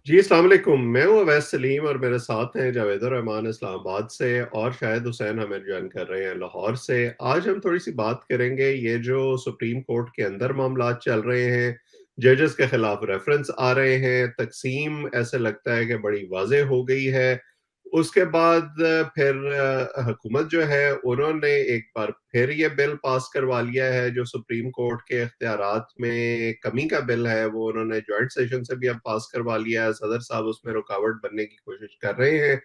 जी, अस्सलाम वालेकुम। मैं हूँ अवैस सलीम और मेरे साथ हैं जावेदुर रहमान इस्लामाबाद से और शाहिद हुसैन हमें जॉइन कर रहे हैं लाहौर से। आज हम थोड़ी-सी बात करेंगे ये जो सुप्रीम कोर्ट के अंदर मामलात चल रहे हैं, जजेस के खिलाफ रेफरेंस आ रहे हैं, तक़सीम ऐसे लगता है कि बड़ी वाज़ेह हो गई है। उसके बाद फिर हुकूमत जो है उन्होंने एक बार फिर ये बिल पास करवा लिया है जो सुप्रीम कोर्ट के इख्तियारात में कमी का बिल है, वो उन्होंने जॉइंट सेशन से भी अब पास करवा लिया है। सदर साहब उसमें रुकावट बनने की कोशिश कर रहे हैं,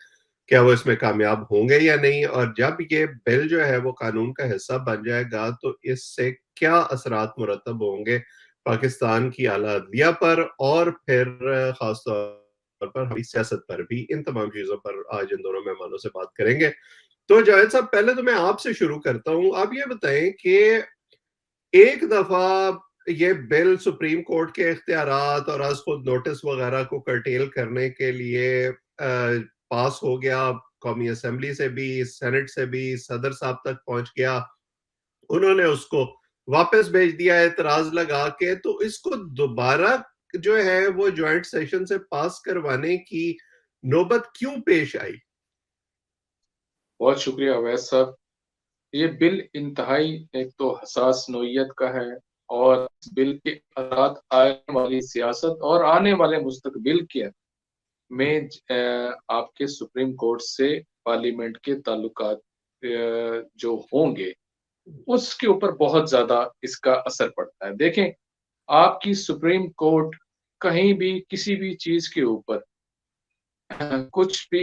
क्या वो इसमें कामयाब होंगे या नहीं? और जब ये बिल जो है वो कानून का हिस्सा बन जाएगा तो इससे क्या असरात मुरतब होंगे पाकिस्तान की आला अदलिया पर और फिर खास तौर पर हमारी सियासत पर भी। इन तमाम चीजों पर आज इन दोनों मेहमानों से बात करेंगे। तो जावेद साहब, पहले तो मैं आपसे शुरू करता हूं। आप ये बताएं कि एक दफा ये बिल सुप्रीम कोर्ट के इख्तियारात और आज खुद नोटिस वगैरह को कर्टेल करने के लिए पास हो गया, कौमी असेंबली से भी, सेनेट से भी, सदर साहब तक पहुंच गया, उन्होंने उसको वापस भेज दिया एतराज लगा के, तो इसको दोबारा जो है वो ज्वाइंट सेशन से पास करवाने की नौबत क्यों पेश आई? बहुत शुक्रिया अवैस साहब। ये बिल इंतहाई एक तो हसास नोयत का है और इस बिल के असरात आने वाली सियासत और आने वाले मुस्तकबिल के में आपके सुप्रीम कोर्ट से पार्लियामेंट के ताल्लुकात जो होंगे उसके ऊपर बहुत ज्यादा इसका असर पड़ता है। देखें, आपकी सुप्रीम कोर्ट कहीं भी किसी भी चीज के ऊपर कुछ भी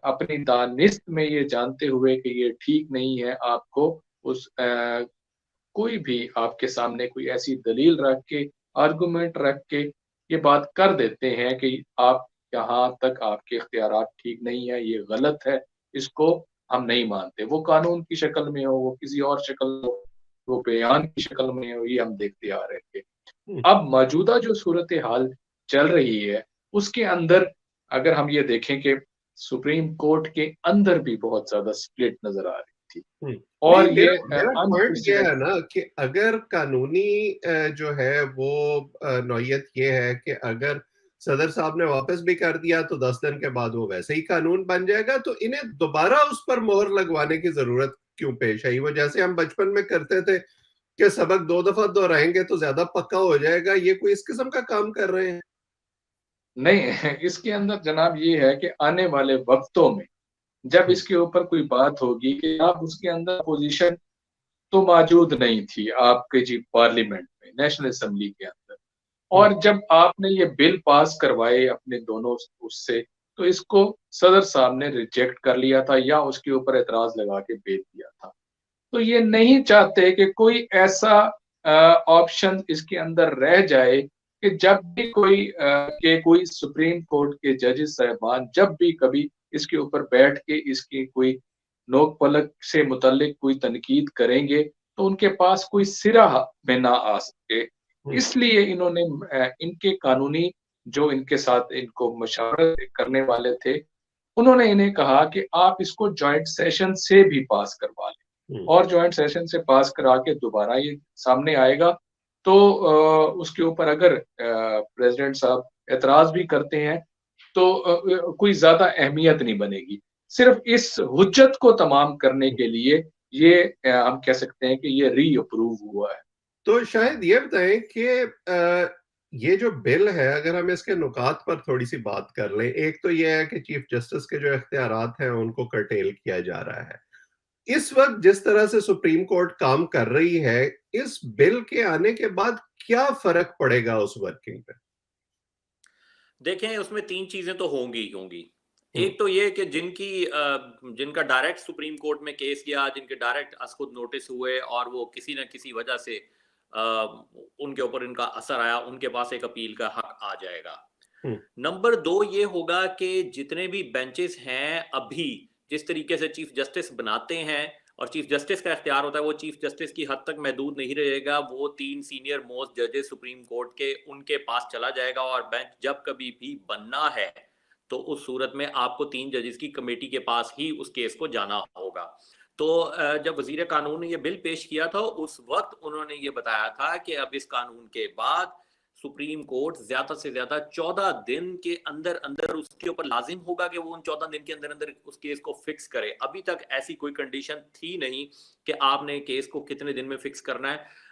अपनी दानिस्त में ये जानते हुए कि ये ठीक नहीं है, आपको उस कोई भी आपके सामने कोई ऐसी दलील रख के, आर्गुमेंट रख के ये बात कर देते हैं कि आप यहाँ तक आपके इख्तियारात ठीक नहीं है, ये गलत है, इसको हम नहीं मानते। वो कानून की शक्ल में हो, वो किसी और शक्ल में हो, वो बयान की शक्ल में हो, ये हम देखते आ रहे थे। हम्म, अब मौजूदा जो सूरत हाल चल रही है उसके अंदर अगर हम ये देखें कि सुप्रीम कोर्ट के अंदर भी बहुत ज्यादा स्प्लिट नजर आ रही थी हम्म। नहीं, और ये मेरा मेरा पॉइंट ये है अनप्रेसिडेंट। ना कि अगर कानूनी जो है वो नौयत ये है कि अगर सदर साहब ने वापस भी कर दिया तो 10 दिन के बाद वो वैसे ही कानून बन जाएगा, तो इन्हें दोबारा उस पर मोहर लगवाने की जरूरत क्यों पेश आई? वो जैसे हम बचपन में करते थे कि सबक 2 दफा दोहराएंगे तो ज्यादा पक्का हो जाएगा, ये कोई इस किस्म का काम कर रहे हैं? नहीं, इसके अंदर जनाब ये है कि आने वाले वक्तों में जब इसके ऊपर कोई बात होगी कि आप उसके अंदर पोजीशन तो मौजूद नहीं थी आपके जी पार्लियामेंट में, नेशनल असेंबली के अंदर, हम्म, और जब आपने ये बिल पास करवाए अपने दोनों उससे, तो इसको सदर साहब ने रिजेक्ट कर लिया था या उसके ऊपर एतराज लगा के भेज दिया था। तो ये नहीं चाहते कि कोई ऐसा ऑप्शन इसके अंदर रह जाए कि जब भी कोई सुप्रीम कोर्ट के जजेस साहबान जब भी कभी इसके ऊपर बैठ के इसकी कोई नोक पलक से मुतल्लिक कोई तनकीद करेंगे तो उनके पास कोई सिरा में ना आ सके। हम्म, इसलिए इन्होंने इनके कानूनी जो इनके साथ इनको मशवरा करने वाले थे, उन्होंने इन्हें कहा कि आप इसको जॉइंट सेशन से भी पास करवा लें हम्म, और जॉइंट सेशन से पास करा के दोबारा ये सामने आएगा तो उसके ऊपर अगर प्रेसिडेंट साहब एतराज भी करते हैं तो कोई ज्यादा अहमियत नहीं बनेगी। सिर्फ इस हुज्जत को तमाम करने हम्म। के लिए ये हम कह सकते हैं कि ये री अप्रूव हुआ है। तो शायद ये बताएं कि ये जो बिल है, अगर हम इसके नुकात पर थोड़ी सी बात कर लें। एक तो ये है कि चीफ जस्टिस के जो इख्तियारात हैं उनको कर्टेल किया जा रहा है। इस वक्त जिस तरह से सुप्रीम कोर्ट काम कर रही है, इस बिल के आने के बाद क्या फर्क पड़ेगा उस वर्किंग पे? देखें, उसमें तीन चीजें तो होंगी ही होंगी। हम्म, एक तो ये कि जिनका डायरेक्ट सुप्रीम कोर्ट में केस गया, जिनके डायरेक्ट खुद नोटिस हुए और वो किसी न किसी वजह से अ, उनके ऊपर इनका असर आया, उनके पास एक अपील का हक आ जाएगा। हम्म, नंबर दो ये होगा कि जितने भी बेंचेस हैं अभी, जिस तरीके से चीफ जस्टिस बनाते हैं और चीफ जस्टिस का इख्तियार होता है, वो चीफ जस्टिस की हद तक महदूद नहीं रहेगा। वो तीन सीनियर मोस्ट जजेस सुप्रीम कोर्ट के, उनके पास चला जाएगा और बेंच जब कभी भी बनना है तो उस सूरत में आपको तीन जजेस की कमेटी के पास ही उस केस को जाना होगा। तो जब वजीर कानून ने यह बिल पेश किया था, उस वक्त उन्होंने ये बताया था कि अब इस कानून के बाद सुप्रीम कोर्ट ज्यादा से ज्यादा 14 दिन के अंदर अंदर उसके ऊपर लाजिम होगा कि वो उन 14 दिन के अंदर अंदर उस केस को फिक्स करे। अभी तक ऐसी कोई कंडीशन थी नहीं कि आपने केस को कितने दिन में फिक्स करना है।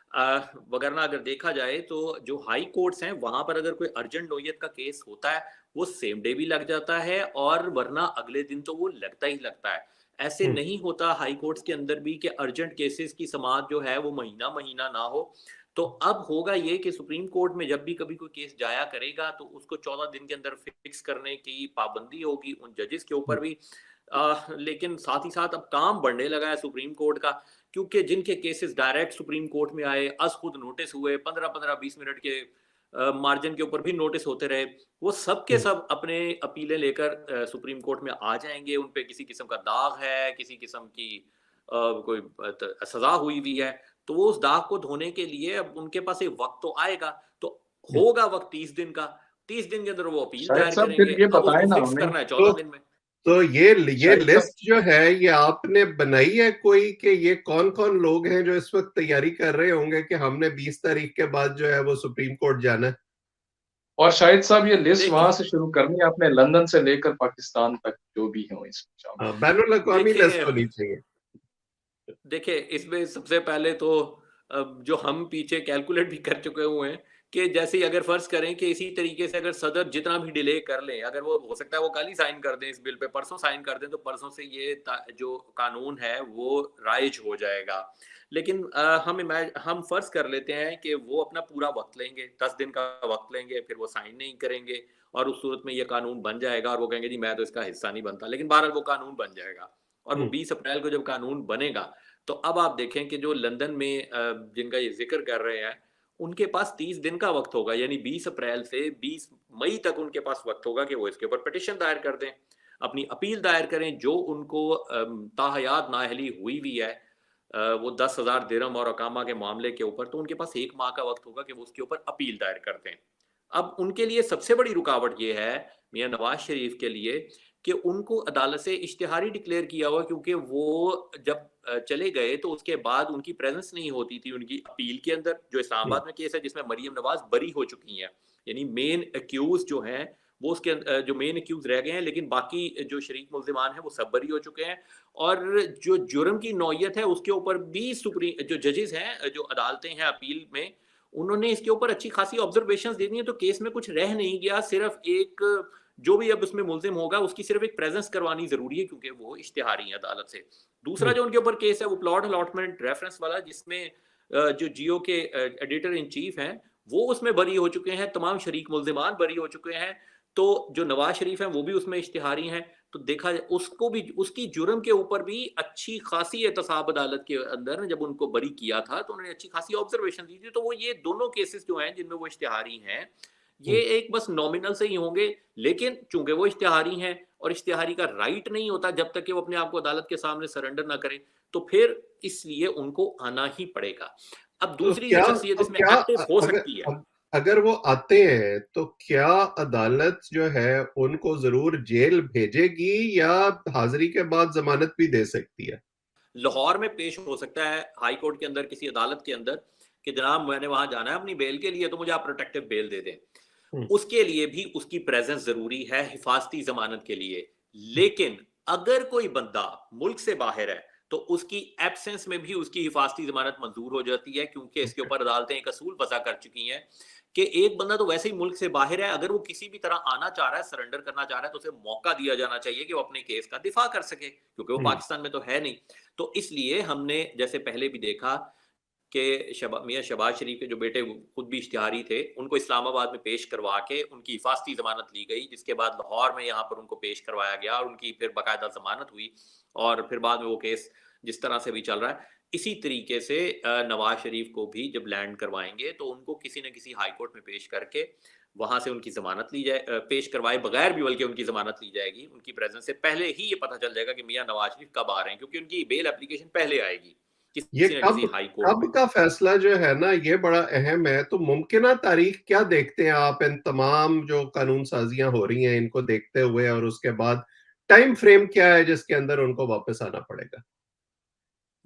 वगरना अगर देखा जाए तो जो हाई कोर्ट्स हैं वहां पर अगर कोई अर्जेंट नोयत का केस होता है वो सेम डे भी लग जाता है, और वरना अगले दिन तो वो लगता ही लगता है। ऐसे नहीं होता हाई कोर्ट्स के अंदर भी कि अर्जेंट केसेस की समाअत जो है वो महीना महीना ना हो। तो अब होगा ये कि सुप्रीम कोर्ट में जब भी कभी कोई केस जाया करेगा तो उसको 14 दिन के अंदर फिक्स करने की पाबंदी होगी उन जजेस के ऊपर भी। लेकिन साथ ही साथ अब काम बढ़ने लगा है सुप्रीम कोर्ट का, क्योंकि जिनके केसेस डायरेक्ट सुप्रीम कोर्ट में आए, अज खुद नोटिस हुए, 15-15-20 मिनट के मार्जिन के ऊपर भी नोटिस होते रहे, वो सब के सब अपने अपीलें लेकर सुप्रीम कोर्ट में आ जाएंगे। उन पे किसी किस्म का दाग है, किसी किस्म की कोई सजा हुई भी है, तो वो उस दाग को धोने के लिए अब उनके पास एक वक्त तो आएगा। तो होगा वक्त 30 दिन का, 30 दिन के अंदर वो अपील शायद दायर साहब फिर करेंगे। ये अब बताएं उसको ना फिक्स हमें, करना है 14 दिन में। तो ये शायद साहब लिस्ट जो है ये आपने बनाई है कोई, कि ये कौन कौन लोग हैं जो इस वक्त तैयारी कर रहे होंगे कि हमने 20 तारीख के बाद जो है वो सुप्रीम कोर्ट जाना है? और शाहिद साहब ये लिस्ट वहां देखिए से शुरू करनी है आपने, लंदन से लेकर पाकिस्तान तक जो भी हो इसमें शामिल। बैनुल अक़वामी लिस्ट देखिए होनी चाहिए। देखिए इसमें सबसे पहले तो जो हम पीछे कैलकुलेट भी कर चुके हुए हैं कि जैसे ही अगर फर्ज करें कि इसी तरीके से अगर सदर जितना भी डिले कर ले, अगर वो हो सकता है वो कल ही साइन कर दें इस बिल पे, परसों साइन कर दें, तो परसों से ये जो कानून है वो राइज हो जाएगा। लेकिन हम फर्ज कर लेते हैं कि वो अपना पूरा वक्त लेंगे, 10 दिन का वक्त लेंगे, फिर वो साइन नहीं करेंगे, और उस सूरत में ये कानून बन जाएगा और वो कहेंगे जी मैं तो इसका हिस्सा नहीं बनता। लेकिन बहरहाल वो कानून बन जाएगा, और वो 20 अप्रैल को जब कानून बनेगा तो अब आप देखें कि जो लंदन में जिनका ये जिक्र कर रहे हैं उनके पास 30 दिन का वक्त होगा, यानी 20 अप्रैल से 20 मई तक उनके पास वक्त होगा कि वो इसके ऊपर पिटिशन दायर कर दें, अपनी अपील दायर करें जो उनको ताहयात नाअहली हुई भी है वो 10,000 दिरहम और अकामा के मामले के ऊपर, तो उनके पास 1 माह का वक्त होगा कि वो उसके ऊपर अपील दायर कर दें। अब उनके लिए सबसे बड़ी रुकावट ये है मियां नवाज शरीफ के लिए कि उनको अदालत से इश्तिहारी डिक्लेयर किया हुआ, क्योंकि वो जब चले गए तो उसके बाद उनकी प्रेजेंस नहीं होती थी उनकी अपील के अंदर। जो इस्लामाबाद में केस है जिसमें मरियम नवाज बरी हो चुकी हैं, यानी मेन एक्यूज जो हैं वो उसके जो मेन एक्यूज रह गए हैं, लेकिन बाकी जो शरीक मुल्जिमान हैं वो सब बरी हो चुके हैं। और जो जुर्म की नौयत है उसके ऊपर भी सुप्रीम जो जजेस हैं, जो अदालतें हैं अपील में, उन्होंने इसके ऊपर अच्छी खासी ऑब्जर्वेशंस दे दी हैं। तो केस में कुछ रह नहीं गया, सिर्फ एक जो भी अब उसमें मुल्जिम होगा उसकी सिर्फ एक प्रेजेंस करवानी जरूरी है क्योंकि वो इश्तिहारी है अदालत से। दूसरा जो उनके ऊपर केस है वो प्लॉट अलॉटमेंट रेफरेंस वाला, जिसमें जो जियो के एडिटर इन चीफ हैं वो उसमें बरी हो चुके हैं, तमाम शरीक मुल्जिमान बरी हो चुके हैं। तो जो नवाज शरीफ हैं वो भी उसमें इश्तिहारी हैं। तो देखा जाए उसको भी, उसकी जुर्म के ऊपर भी अच्छी खासी एहतसाब अदालत के अंदर जब उनको बरी किया था तो उन्होंने अच्छी खासी ऑब्जर्वेशन दी थी। तो वो ये दोनों केसेस जो हैं जिनमें वो इश्तिहारी हैं ये एक बस नॉमिनल से ही होंगे, लेकिन चूंकि वो इश्तिहारी हैं और इश्तिहारी का राइट नहीं होता जब तक कि वो अपने आप को अदालत के सामने सरेंडर ना करें, तो फिर इसलिए उनको आना ही पड़ेगा। अब दूसरी शख्सियत इसमें एक्टिव हो सकती है। अगर वो आते हैं तो क्या अदालत जो है उनको जरूर जेल भेजेगी या हाजिरी के बाद जमानत भी दे सकती है? लाहौर में पेश हो सकता है हाई कोर्ट के अंदर किसी अदालत के अंदर कि जनाब मैंने वहां जाना है अपनी बेल के लिए, तो मुझे आप प्रोटेक्टिव बेल दे दें। उसके लिए भी उसकी प्रेजेंस जरूरी है हिफाजती जमानत के लिए। लेकिन अगर कोई बंदा मुल्क से बाहर है तो उसकी एब्सेंस में भी उसकी हिफाजती जमानत मंजूर हो जाती है, क्योंकि इसके ऊपर अदालतें एक असूल वज़ा कर चुकी हैं कि एक बंदा तो वैसे ही मुल्क से बाहर है, अगर वो किसी भी तरह आना चाह रहा है, सरेंडर करना चाह रहा है, तो उसे मौका दिया जाना चाहिए कि वो अपने केस का दिफा कर सके, क्योंकि वो पाकिस्तान में तो है नहीं। तो इसलिए हमने जैसे पहले भी देखा कि मियां शहबाज शरीफ के जो बेटे खुद भी इश्तिहारी थे, उनको इस्लामाबाद में पेश करवा के उनकी हिफाजती जमानत ली गई, जिसके बाद लाहौर में यहाँ पर उनको पेश करवाया गया और उनकी फिर बाकायदा जमानत हुई, और फिर बाद में वो केस जिस तरह से भी चल रहा है। इसी तरीके से नवाज शरीफ को भी जब लैंड करवाएंगे तो उनको किसी न किसी हाई कोर्ट में पेश करके वहां से उनकी जमानत ली जाए, पेश करवाए बगैर भी बल्कि उनकी जमानत ली जाएगी। उनकी प्रेजेंस से पहले ही ये पता चल जाएगा कि मियां नवाज शरीफ कब आ रहे हैं, क्योंकि उनकी बेल एप्लीकेशन पहले आएगी ये किसी न कब किसी हाई कोर्ट कब में। का फैसला जो है ना ये बड़ा अहम है। तो मुमकिन तारीख क्या देखते हैं आप इन तमाम जो कानून साजियां हो रही हैं इनको देखते हुए, और उसके बाद टाइम फ्रेम क्या है जिसके अंदर उनको वापस आना पड़ेगा?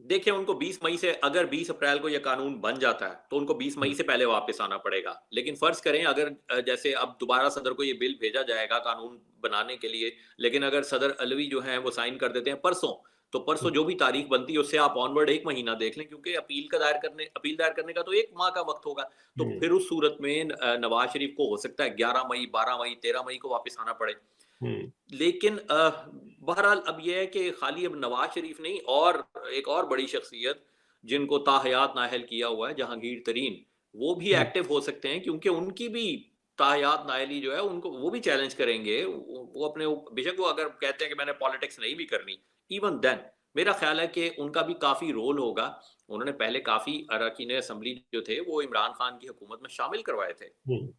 देखिए, उनको 20 मई से, अगर 20 अप्रैल को ये कानून बन जाता है, तो उनको 20 मई हुँ, से पहले वापस आना पड़ेगा। लेकिन फ़र्ज़ करें, अगर जैसे अब दोबारा सदर को ये बिल भेजा जाएगा कानून बनाने के लिए, लेकिन अगर सदर अलवी जो हैं वो साइन कर देते हैं परसों, तो परसों हुँ, जो भी तारीख बनती है उससे आप ऑनवर्ड 1 महीना देख लें, क्योंकि अपील दायर करने का तो 1 माह का वक़्त होगा। तो हुँ, फिर उस सूरत में नवाज़ शरीफ को हो सकता है 11 मई, 12 मई, 13 मई को वापस आना पड़े। हुँ, लेकिन बहरहाल अब ये है कि खाली अब नवाज शरीफ नहीं, और एक और बड़ी शख्सियत जिनको ताहयात नाअहल किया हुआ है, जहांगीर तरीन, वो भी हुँ, एक्टिव हो सकते हैं, क्योंकि उनकी भी ताहयात नाअहली जो है उनको वो भी चैलेंज करेंगे। वो अपने बेशक वो अगर कहते हैं कि मैंने पॉलिटिक्स नहीं भी करनी, इवन देन मेरा ख्याल है कि उनका भी काफ़ी रोल होगा। उन्होंने पहले काफ़ी अरकान असम्बली जो थे वो इमरान खान की हुकूमत में शामिल करवाए थे। हुँ।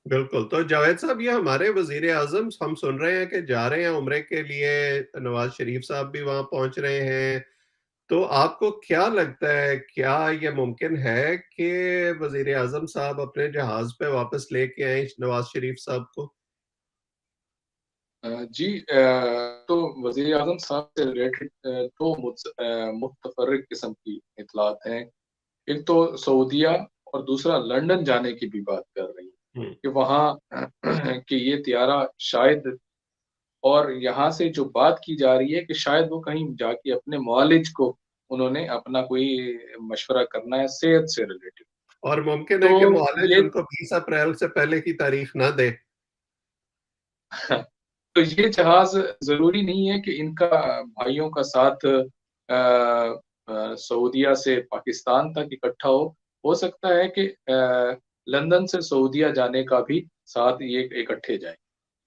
बिल्कुल, तो जावेद साहब, ये हमारे वज़ीर-ए-आज़म हम सुन रहे हैं कि जा रहे हैं उम्रे के लिए, नवाज़ शरीफ साहब भी वहाँ पहुँच रहे हैं। तो आपको क्या लगता है, क्या ये मुमकिन है कि वज़ीर-ए-आज़म साहब अपने जहाज़ पे वापस लेके आएँ नवाज़ शरीफ साहब को? जी, तो वज़ीर आज़म साहब से रिलेटेड 2 मुतफ़र्रिक़ किस्म की इत्तलात हैं। एक तो सऊदीया और दूसरा लंदन जाने की भी बात कर रही है, हुँ, कि वहाँ कि ये तियारा शायद, और यहाँ से जो बात की जा रही है कि शायद वो कहीं जाके अपने मुआलिज को उन्होंने अपना कोई मशवरा करना है सेहत से रिलेटेड। और मुमकिन है कि तो मुआलिज ये उनको 20 अप्रैल से पहले की तारीख ना दे। तो ये जहाज़ ज़रूरी नहीं है कि इनका भाइयों का साथ सऊदीया से पाकिस्तान तक इकट्ठा हो। हो सकता है कि लंदन से सऊदीया जाने का भी साथ ये इकट्ठे जाएँ।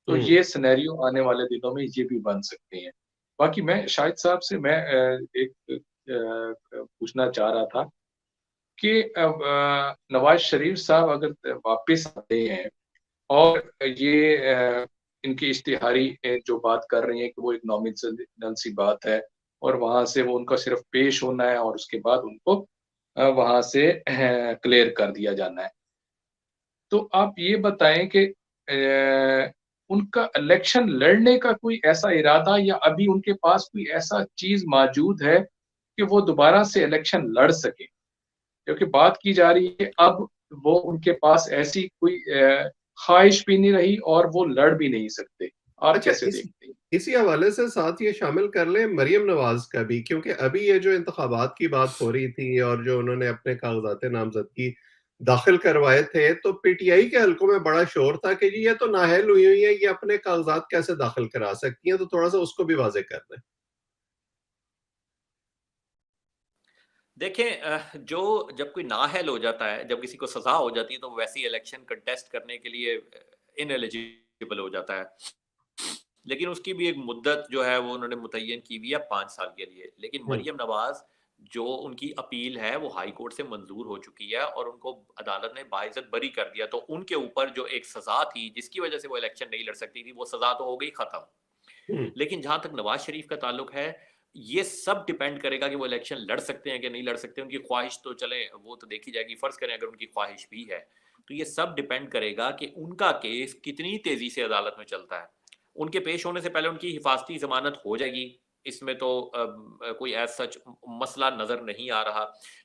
तो हुँ, ये सिनेरियो आने वाले दिनों में ये भी बन सकते हैं। बाकी मैं शाहिद साहब से मैं एक पूछना चाह रहा था कि अब नवाज़ शरीफ साहब अगर वापिस आते हैं और ये इनकी इश्तिहारी जो बात कर रही है कि वो एक नॉमिनल सी बात है, और वहाँ से वो उनका सिर्फ पेश होना है और उसके बाद उनको वहाँ से क्लियर कर दिया जाना है। तो आप ये बताएँ कि उनका इलेक्शन लड़ने का कोई ऐसा इरादा या अभी उनके पास कोई ऐसा चीज़ मौजूद है कि वो दोबारा से इलेक्शन लड़ सकें? क्योंकि बात की जा रही है अब वो उनके पास ऐसी कोई ख़्वाहिश भी नहीं रही और वो लड़ भी नहीं सकते। आप अच्छा, कैसे देखते हैं? इसी हवाले से साथ ये शामिल कर लें मरियम नवाज़ का भी, क्योंकि अभी ये जो इंतखाबात की बात हो रही थी और जो उन्होंने अपने कागज़ात नामज़दगी दाखिल करवाए थे, तो पीटीआई के हलकों में बड़ा शोर था कि जी ये तो नाअहल हुई हुई हैं, ये अपने कागज़ात कैसे दाखिल करा सकती हैं? तो थोड़ा-सा उसको भी वाज़ेह कर दें। देखें, जो जब कोई नाअहल हो जाता है, जब किसी को सज़ा हो जाती है, तो वैसे ही इलेक्शन कंटेस्ट करने के लिए इनएलिजिबल हो जाता है। लेकिन उसकी भी एक मुद्दत जो है वो उन्होंने मुतय्यन की हुई है 5 साल के लिए। लेकिन हुँ, मरियम नवाज़, जो उनकी अपील है वो हाई कोर्ट से मंज़ूर हो चुकी है और उनको अदालत ने बाइज़्ज़त बरी कर दिया। तो उनके ऊपर जो एक सज़ा थी जिसकी वज़ह से वो इलेक्शन नहीं लड़ सकती थी, वो सज़ा तो हो गई ख़त्म। हुँ, लेकिन जहाँ तक नवाज़ शरीफ का ताल्लुक है, ये सब डिपेंड करेगा कि वो इलेक्शन लड़ सकते हैं कि नहीं लड़ सकते। उनकी ख्वाहिश तो चलें वो तो देखी जाएगी, फ़र्ज़ करें अगर उनकी ख्वाहिश भी है, तो ये सब डिपेंड करेगा कि उनका केस कितनी तेज़ी से अदालत में चलता है। उनके पेश होने से पहले उनकी हिफाज़ती ज़मानत हो जाएगी, इसमें तो कोई एज़ सच मसला नज़र नहीं आ रहा।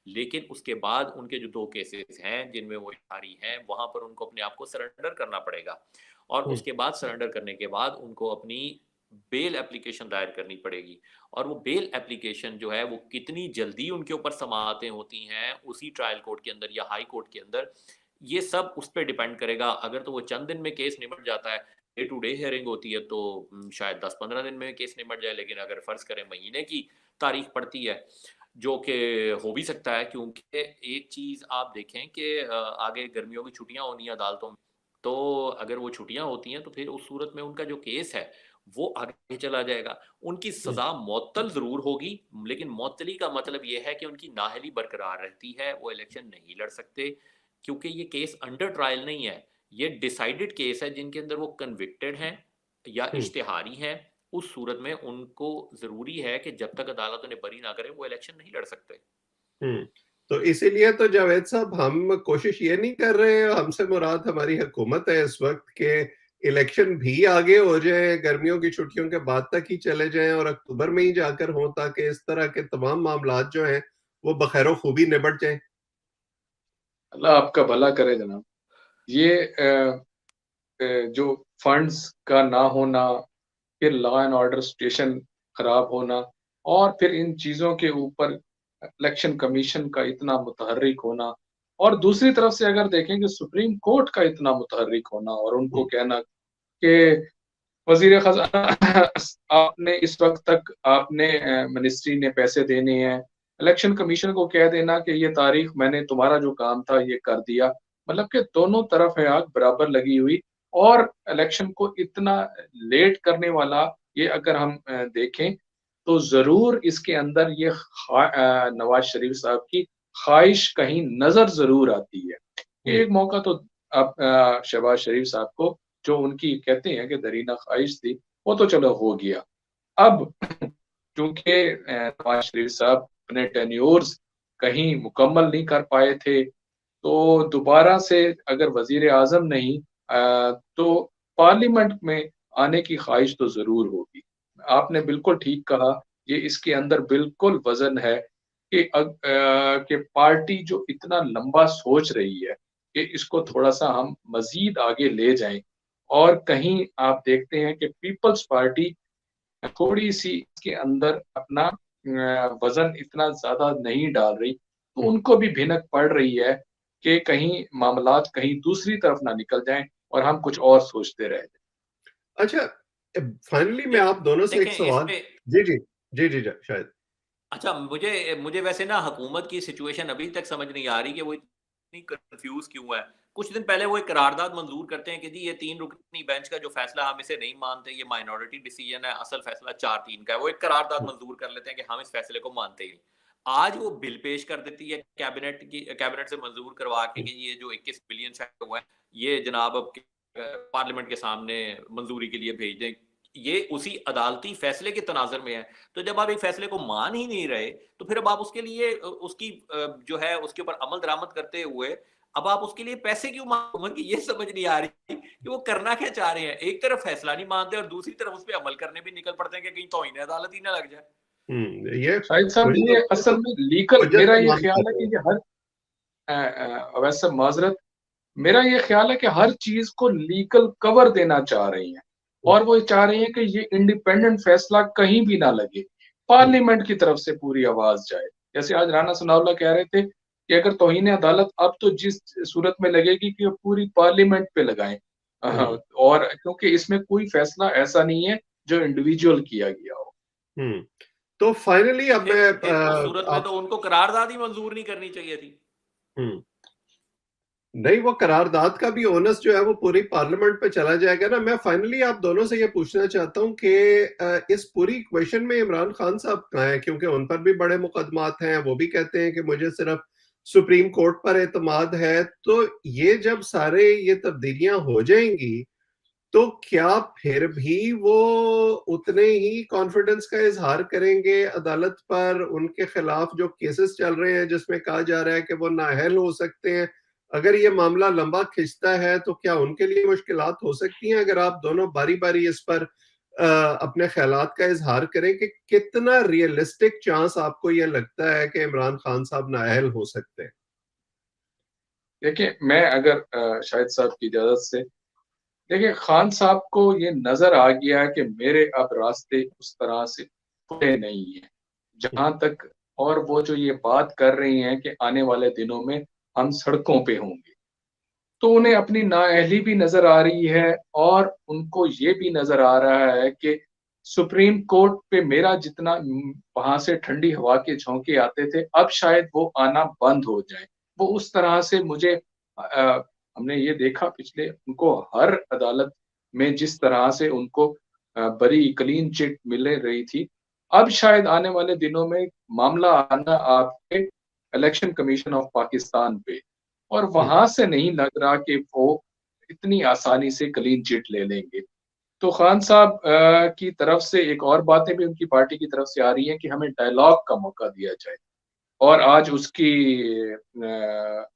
लेकिन उसके बाद उनके जो 2 केसेज़ हैं, जिनमें वो जारी हैं, वहाँ पर उनको अपने आप को सरेंडर करना पड़ेगा। और हुँ, उसके बाद सरेंडर करने के बाद उनको अपनी बेल एप्लीकेशन दायर करनी पड़ेगी। और वो बेल एप्लीकेशन जो है वो कितनी जल्दी उनके ऊपर समाअतें होती हैं उसी ट्रायल कोर्ट के अंदर या हाई कोर्ट के अंदर, ये सब उस पे डिपेंड करेगा। अगर तो वो चंद दिन में केस निपट जाता है, डे टू डे हियरिंग होती है, तो शायद 10-15 दिन में केस निपट जाए। लेकिन अगर फ़र्ज़ करें महीने की तारीख पड़ती है, जो कि हो भी सकता है, क्योंकि एक चीज़ आप देखें कि आगे गर्मियों की छुट्टियाँ होनी हैं अदालतों में, तो अगर वो छुट्टियाँ होती हैं तो फिर उस सूरत में उनका जो केस है वो आगे चला जाएगा। उनकी हुँ, सज़ा मुअत्तल ज़रूर होगी, लेकिन मुअत्तली का मतलब ये है कि उनकी नाअहली बरकरार रहती है, वो इलेक्शन नहीं लड़ सकते, क्योंकि ये केस अंडर ट्रायल नहीं है। ये डिसाइडेड केस है जिनके अंदर वो कन्विक्टेड हैं या हुँ, इश्तिहारी हैं। उस सूरत में उनको ज़रूरी है कि जब तक अदालत उन्हें बरी ना करे, वो इलेक्शन नहीं लड़ सकते। हुँ। तो इसीलिए तो जावेद साहब हम कोशिश ये नहीं कर रहे हैं, हमसे मुराद हमारी हुकूमत है इस वक़्त, कि इलेक्शन भी आगे हो जाए, गर्मियों की छुट्टियों के बाद तक ही चले जाएं और अक्टूबर में ही जाकर हों, ताकि इस तरह के तमाम मामलात जो हैं वो बखैर खूबी निबट जाएं। अल्लाह आपका भला करे जनाब। ये जो फंड्स का ना होना, फिर लॉ एंड ऑर्डर सिचुएशन खराब होना, और फिर इन चीजों के ऊपर इलेक्शन कमीशन का इतना मुतहर्रिक होना, और दूसरी तरफ से अगर देखें कि सुप्रीम कोर्ट का इतना मुतहर्रिक होना और उनको हम्म, कहना कि वजीर खजाना आपने इस वक्त तक आपने मिनिस्ट्री ने पैसे देने हैं, इलेक्शन कमीशन को कह देना कि ये तारीख मैंने तुम्हारा जो काम था ये कर दिया। मतलब कि दोनों तरफ है आग बराबर लगी हुई। और इलेक्शन को इतना लेट करने वाला, ये अगर हम देखें तो जरूर इसके अंदर ये नवाज शरीफ साहब की ख्वाहिश कहीं नजर जरूर आती है। हम्म, एक मौका तो अब शहबाज शरीफ साहब को, जो उनकी कहते हैं कि दरीना ख्वाहिश थी, वो तो चलो हो गया। अब क्योंकि नवाज शरीफ साहब अपने टेन्योर्स कहीं मुकम्मल नहीं कर पाए थे, तो दोबारा से अगर वजीर आजम नहीं तो पार्लियामेंट में आने की ख्वाहिश तो जरूर होगी। आपने बिल्कुल ठीक कहा, ये इसके अंदर बिल्कुल वजन है कि पार्टी जो इतना लंबा सोच रही है कि इसको थोड़ा सा हम मजीद आगे ले जाएं, और कहीं आप देखते हैं कि पीपल्स पार्टी थोड़ी सी इसके अंदर अपना वजन इतना ज्यादा नहीं डाल रही, तो हम्म। उनको भी भिनक पड़ रही है कि कहीं मामलात कहीं दूसरी तरफ ना निकल जाएं और हम कुछ और सोचते रह जाएं। अच्छा, फाइनली मैं आप दोनों से एक देखें सवाल। इसमें, जी जी, जी जी, शायद। अच्छा, मुझे मुझे वैसे ना हुकूमत की सिचुएशन अभी तक समझ नहीं आ रही कि वो इतनी कंफ्यूज क्यों है। कुछ दिन पहले वो एक करारदाद मंजूर करते हैं कि जी ये 3 रुकनी बेंच का जो फैसला हम इसे नहीं मानते, ये माइनॉरिटी डिसीजन है, असल फैसला 4-3 का है। वो एक करारदाद हम्म, मंजूर कर लेते हैं कि हम इस फैसले को मानते ही नहीं। आज वो बिल पेश कर देती है कैबिनेट से मंजूर करवा के हम्म, कि ये जो 21 बिलियन शायद हुआ है, ये जनाब अब पार्लियामेंट के सामने मंजूरी के लिए भेज दें। ये उसी अदालती फैसले के तनाज़ुर में है। तो जब आप एक फैसले को मान ही नहीं रहे, तो फिर अब आप उसके लिए उसकी जो है उसके ऊपर अमल दरामद करते हुए अब आप उसके लिए पैसे क्यों मांगे, ये समझ नहीं आ रही कि वो करना क्या चाह रहे हैं। एक तरफ फैसला नहीं मानते और दूसरी तरफ उस पर अमल करने भी निकल पड़ते हैं कि कहीं तौहीन अदालत ही ना लग जाए। ये शाहिद साहब, मुझे ये लगता है असल वो में लीगल, हुज्जत मेरा पे ये मांग ख्याल कर है रहे कि हैं। ये हर वैसे माजरत, मेरा ये ख्याल है कि हर चीज को लीगल कवर देना चाह रही हैं, हम्म, और वो चाह रही हैं कि ये इंडिपेंडेंट फैसला कहीं भी ना लगे, हम्म, पार्लियामेंट की तरफ से पूरी आवाज जाए। जैसे आज राना सनाउल्लाह कह रहे थे कि अगर तौहीन अदालत अब तो जिस सूरत में लगेगी कि वो पूरी पार्लियामेंट पे लगाएं। हम्म, और क्योंकि इसमें कोई फैसला ऐसा नहीं है जो इंडिविजुअल किया गया हो। हम्म। तो फाइनली अब मैं फिर उस सूरत में आप। तो उनको करारदाद ही मंजूर नहीं करनी चाहिए थी। हम्म। नहीं, वो करारदाद का भी ओनस जो है वो पूरी पार्लियामेंट पे चला जाएगा ना। मैं फाइनली आप दोनों से ये पूछना चाहता हूँ कि इस पूरी क्वेश्चन में इमरान खान साहब कहाँ हैं, क्योंकि उन पर भी बड़े मुकदमात हैं। वो भी कहते हैं कि मुझे सिर्फ सुप्रीम कोर्ट पर एतमाद है। तो ये जब सारे ये तब्दीलियां हो जाएंगी, तो क्या फिर भी वो उतने ही कॉन्फिडेंस का इजहार करेंगे अदालत पर? उनके खिलाफ जो केसेस चल रहे हैं जिसमें कहा जा रहा है कि वो नाअहल हो सकते हैं, अगर ये मामला लंबा खिंचता है तो क्या उनके लिए मुश्किलात हो सकती हैं? अगर आप दोनों बारी बारी इस पर अपने ख्यालात का इजहार करें कि कितना रियलिस्टिक चांस आपको ये लगता है कि इमरान खान साहब नाअहल हो सकते हैं। देखिए, मैं अगर शाहिद साहब की इजाजत से, देखिए खान साहब को ये नजर आ गया है कि मेरे अब रास्ते उस तरह से खुले नहीं है जहां तक, और वो जो ये बात कर रही हैं कि आने वाले दिनों में हम सड़कों पे होंगे, तो उन्हें अपनी नाअहली भी नजर आ रही है, और उनको ये भी नजर आ रहा है कि सुप्रीम कोर्ट पे मेरा जितना वहां से ठंडी हवा के झोंके आते थे, अब शायद वो आना बंद हो जाए। वो उस तरह से मुझे हमने ये देखा पिछले, उनको हर अदालत में जिस तरह से उनको बड़ी क्लीन चिट मिल रही थी, अब शायद आने वाले दिनों में मामला आना आपके इलेक्शन कमीशन ऑफ पाकिस्तान पे, और हम्म, वहां से नहीं लग रहा कि वो इतनी आसानी से क्लीन चिट ले लेंगे। तो खान साहब की तरफ से एक और बातें भी उनकी पार्टी की तरफ से आ रही हैं कि हमें डायलॉग का मौका दिया जाए, और आज उसकी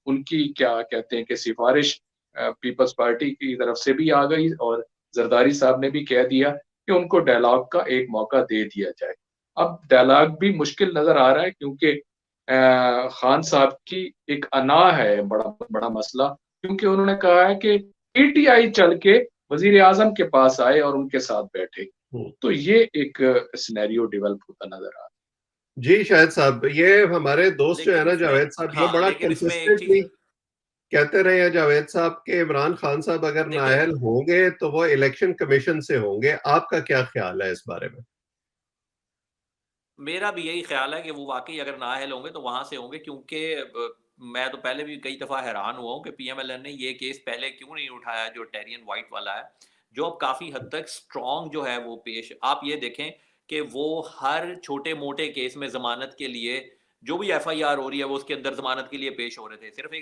उनकी क्या कहते हैं कि सिफारिश पीपल्स पार्टी की तरफ से भी आ गई, और जरदारी साहब ने भी कह दिया कि उनको डायलॉग का एक मौका दे दिया जाए। अब डायलॉग भी मुश्किल नजर आ रहा है क्योंकि खान साहब की एक अना है, बड़ा बड़ा मसला, क्योंकि उन्होंने कहा है कि पीटीआई चल के वजीर आजम के पास आए और उनके साथ बैठे। हम्म। तो ये एक सिनेरियो डेवलप होता नजर आ रहा जी शायद साहब, ये हमारे दोस्त जो है लेकिन ना इसमें, जावेद साहब, ये हाँ, बड़ा लेकिन इसमें एक चीज कंसिस्टेंटली कहते रहे हैं जावेद साहब के इमरान खान साहब अगर देखिए, नाअहल होंगे तो वो इलेक्शन कमीशन से होंगे। आपका क्या ख्याल है इस बारे में? मेरा भी यही ख्याल है कि वो वाकई अगर नाअहल होंगे तो वहां से होंगे, क्योंकि मैं तो पहले भी कई दफा हैरान हुआ हूं कि पीएमएलएन ने ये केस पहले क्यों नहीं उठाया जो टेरियन वाइट वाला है, जो अब काफी हद तक स्ट्रॉन्ग जो है वो पेश। आप ये देखें कि वो हर छोटे मोटे केस में जमानत के लिए जो भी एफआईआर हो रही है वो उसके अंदर जमानत के लिए पेश हो रहे थे। सिर्फ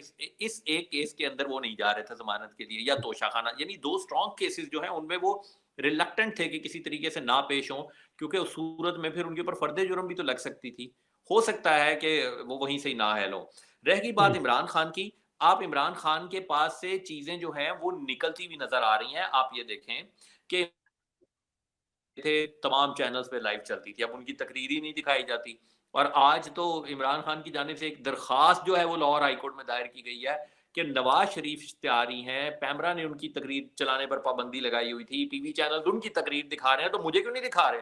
इस एक केस के अंदर वो नहीं जा रहे थे जमानत के लिए, या तोशाखाना, यानी दो स्ट्रॉन्ग केसेस जो है उनमें वो रिलक्टेंट थे कि किसी तरीके से ना पेश हों, क्योंकि उस सूरत में फिर उनके ऊपर फर्दे जुर्म भी तो लग सकती थी। हो सकता है कि वो वहीं से ही नाअहल हो। रह गई बात हम्म। इमरान खान की, आप इमरान खान के पास से चीजें जो हैं वो निकलती हुई नजर आ रही हैं। आप ये देखें कि थे तमाम चैनल्स पे लाइव चलती थी, अब उनकी तकरीर ही नहीं दिखाई जाती। और आज तो इमरान खान की जानिब से एक दरखास्त जो है वो लाहौर हाईकोर्ट में दायर की गई है कि नवाज शरीफ इश्तिहारी हैं, पैमरा ने उनकी तकरीर चलाने पर पाबंदी लगाई हुई थी, टीवी चैनल उनकी तकरीर दिखा रहे हैं, तो मुझे क्यों नहीं दिखा रहे?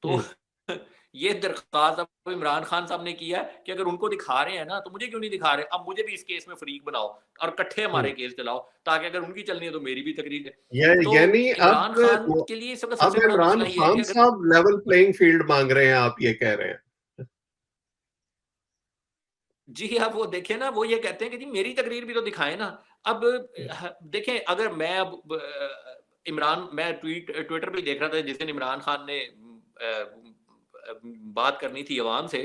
तो हम्म। ये दरख्वास्त अब इमरान खान साहब ने किया है कि अगर उनको दिखा रहे हैं ना तो मुझे क्यों नहीं दिखा रहे? अब मुझे भी इस केस में फरीक बनाओ और इकट्ठे हमारे हम्म। केस चलाओ, ताकि अगर उनकी चलनी है तो मेरी भी तकरीर है। तो यानी इमरान खान अब के लिए इस वक्त अब सबसे बड़ा इमरान मसला ये है खान कि अगर, साहब लेवल प्लेइंग फील्ड मांग रहे हैं, आप ये कह रहे हैं? जी, आप वो देखें ना, वो ये कहते हैं कि जी मेरी तकरीर भी तो दिखाएँ ना। अब देखें, अगर मैं अब इमरान, मैं ट्विटर पे देख रहा था जिस दिन इमरान खान ने बात करनी थी अवाम से,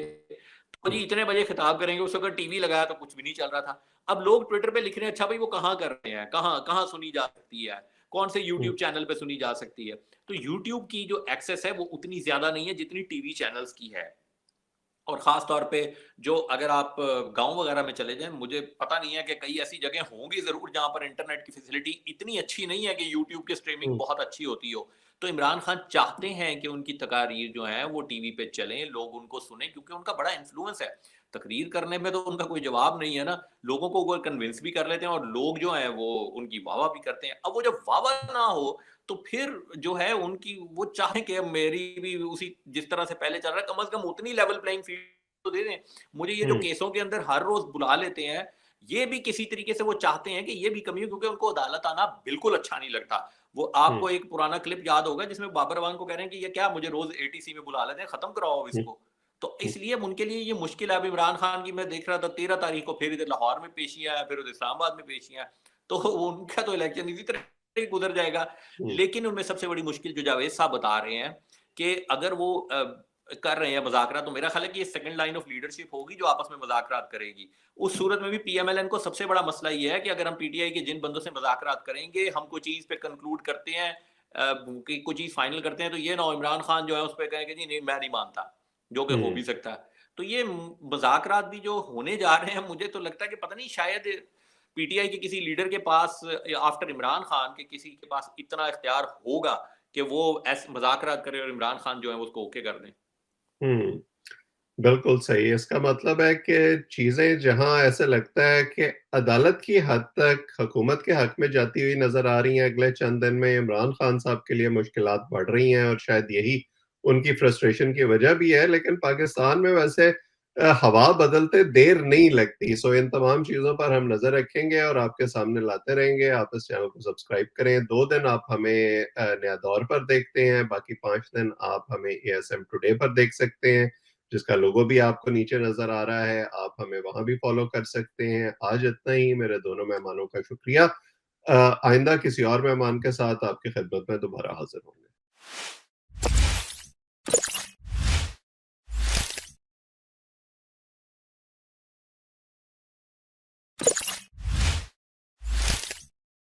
तो जी इतने बजे खिताब करेंगे, उस वक़्त टीवी लगाया तो कुछ भी नहीं चल रहा था। अब लोग ट्विटर पे लिख रहे हैं, अच्छा भाई वो कहाँ कर रहे हैं? कहाँ कहाँ सुनी जा सकती है? कौन से यूट्यूब चैनल पे सुनी जा सकती है? तो यूट्यूब की जो एक्सेस है वो उतनी ज़्यादा नहीं है जितनी टीवी चैनल्स की है। और ख़ास तौर पे जो, अगर आप गाँव वग़ैरह में चले जाएँ, मुझे पता नहीं है कि कई ऐसी जगह होंगी ज़रूर जहाँ पर इंटरनेट की फ़ैसिलिटी इतनी अच्छी नहीं है कि यूट्यूब की स्ट्रीमिंग हम्म। बहुत अच्छी होती हो। तो इमरान खान चाहते हैं कि उनकी तकारीर जो हैं वो टीवी पे चलें, लोग उनको सुनें, क्योंकि उनका बड़ा इन्फ्लुएंस है। तकरीर करने में तो उनका कोई जवाब नहीं है ना, लोगों को वो कन्विंस भी कर लेते हैं और लोग जो हैं वो उनकी वाह-वाह भी करते हैं। अब वो जब वाह-वाह ना हो तो फिर जो है उनकी, वो चाहें कि अब मेरी भी उसी जिस तरह से पहले चल रहा है, कम से कम उतनी लेवल प्लेइंग फील्ड तो दे दें। मुझे ये जो हम्म। केसों के अंदर हर रोज बुला लेते हैं, ये भी किसी तरीके से वो चाहते हैं कि ये भी कमी हो, क्योंकि उनको अदालत आना बिल्कुल अच्छा नहीं लगता। वो, हम्म। आपको एक पुराना क्लिप याद होगा जिसमें बाबर अवान को कह रहे हैं कि ये क्या मुझे रोज एटीसी में बुला लेते हैं, खत्म कराओ अब हम्म। इसको। तो इसलिए उनके लिए ये मुश्किल है। अब इमरान खान की मैं देख रहा था 13 तारीख को फिर इधर लाहौर में पेशियां है, फिर उधर इस्लामाबाद में पेशियां है, तो उनका तो इलेक्शन इसी तरह ही गुजर जाएगा। हम्म। लेकिन उनमें सबसे बड़ी मुश्किल जो जावेद साहब बता रहे हैं कि अगर वो कर रहे हैं मज़ाकरा, तो मेरा ख्याल है कि ये सेकंड लाइन ऑफ लीडरशिप होगी जो आपस में मज़ाकरात करेगी। उस सूरत में भी पीएमएलएन को सबसे बड़ा मसला ये है कि अगर हम पीटीआई के जिन बंदों से मज़ाकरात करेंगे, हम कोई चीज़ पे कंक्लूड करते हैं, कि कोई चीज़ फाइनल करते हैं, तो ये ना हो इमरान खान जो है उस पे कहें कि जी नहीं मैं नहीं मानता, जो कि हो हम्म। भी सकता है। तो ये मज़ाकरात भी जो होने जा रहे हैं, मुझे तो लगता है कि पता नहीं, शायद पीटीआई के किसी लीडर के पास आफ्टर इमरान खान के किसी के पास इतना इख्तियार होगा कि वो ऐसे मज़ाकरात करे और इमरान खान जो है उसको ओके कर दें। हम्म। बिल्कुल सही। इसका मतलब है कि चीजें जहां ऐसे लगता है कि अदालत की हद तक हुकूमत के हक में जाती हुई नजर आ रही हैं, अगले चंद दिन में इमरान खान साहब के लिए मुश्किलात बढ़ रही हैं, और शायद यही उनकी फ्रस्ट्रेशन की वजह भी है। लेकिन पाकिस्तान में वैसे हवा बदलते देर नहीं लगती। सो इन तमाम चीजों पर हम नजर रखेंगे और आपके सामने लाते रहेंगे। आप इस चैनल को सब्सक्राइब करें। 2 दिन आप हमें नया दौर पर देखते हैं, बाकी 5 दिन आप हमें एएसएम टुडे पर देख सकते हैं, जिसका लोगो भी आपको नीचे नजर आ रहा है। आप हमें वहां भी फॉलो कर सकते हैं। आज इतना ही। मेरे दोनों मेहमानों का शुक्रिया। आइंदा किसी और मेहमान के साथ आपकी खिदमत में दोबारा हाजिर होंगे।